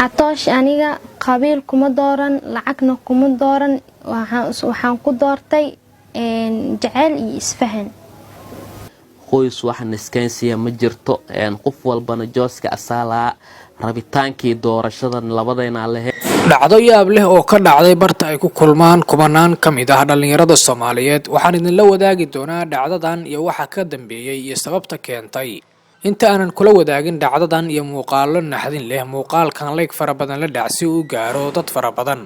Catoosh aniga qabiil kuma dooran lacagna kuma dooran waxaan ku doortay jacayl iyo isfahan qoys waxan iskansiya ma jirto qof walbana jooska asaala rabitaankii doorashadan labadeena leh dhacdo yaab leh oo ka dhacday barta ay ku kulmaan kumanaan kamid ah dhalinyarada Soomaaliyeed waxaan idin la wadaagi doonaa dhacdadan iyo waxa ka dambeeyay iyo sababta keentay inta aanan kula wadaagin dhacdadan iyo muuqaalo naxdin leh muuqaalkan leeg fara badan la dhacsi u gaaro dad fara badan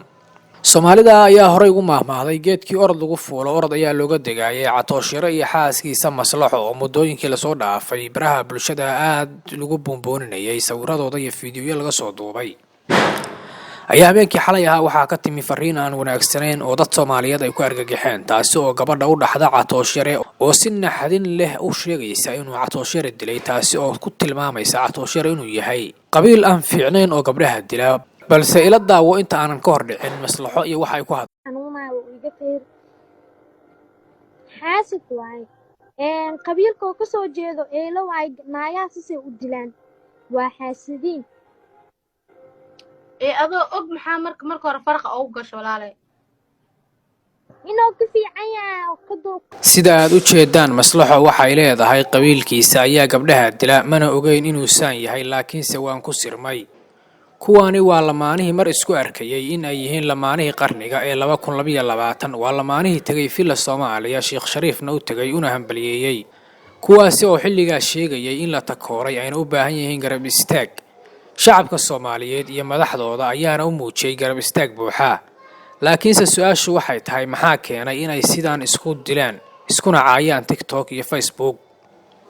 Soomaalida ayaa horay ugu maahmaaday geedkii orod lagu fuulo orod ayaa looga degaayay Catooshire iyo xaaskiisa Maslaxo oo muddooyinkii la soo dhaafay baraha bulshada aad lagu buunbuuninayay sawiradooda iyo fiidiyoyo laga soo duubay ayaa habeenkii xalay ahaa waxaa ka timi fariin aan wanaagsanayn oo dad Soomaaliyeed ay ku argagaxeen taasi oo gabadha u dhaxda Catooshire oo si naxdin leh u sheegaysa inuu Catooshire dilay taasi oo ku tilmaamaysa Catooshire inuu yahay qabiil aan fiicnayn oo gabdhaha dila balse ila daawo inta aanan ka hor dhicin Maslaxo iyo waxa ay ku hadlaan iga feer xaasid waay qabiilka oo ka soo jeedo eelo waay naayaa si u dilaan waa xaasidiin adoo og maxaa marka hore farqa ugu gasho walaalay inoo ka fiican yahay sida aad u jeedaan Maslaxo waxa ay leedahay qabiilkiisa ayaa gabdhaha dila mana ogeyn inuu saan yahay laakiinse waan ku sirmay kuwaani waa lamaanihii mar isku arkayay in ay yihiin lamaanihii qarniga ee 2022 waa lamaanihii tagay Villa Soomaaliya Sheekh Shariifna u tagay una hambaliyeeyay kuwaasi oo xilligaas sheegayay in la takooray ayna u baahan yihiin garab istaag shacabka Soomaaliyeed iyo madaxdooda ayaana u muujiyay garab istaag buuxa laakiinse su'aashu waxay tahay maxaa keenay in ay sidaan isku dilaan iskuna caayaan TikTok iyo Facebook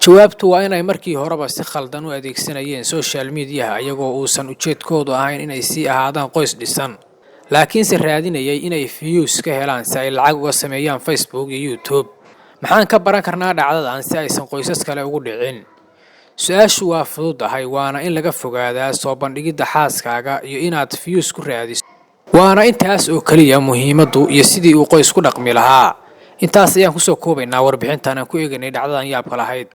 jawaabtu waa in ay markii horeba si khaldan u adeegsanayeen social media ayagoo uusan ujeedkoodu ahayn in ay si ahaadaan qoys dhisan laakiinse raadinayay in ay views ka helaan si ay lacag uga sameeyaan Facebook iyo YouTube maxaan ka baran karnaa dhacdadan si aysan qoysas kale ugu dhicin su'aashu waa fududahay waana in laga fogaadaa soo bandhigida xaaskaaga iyo inaad views ku raadiso waana intaas oo kaliya muhiimadu iyo sidii uu qoys ku dhaqmi lahaa intaas ayaan ku soo koobaynaa warbixintan aan ku eeganay dhacdadan yaabka lahayd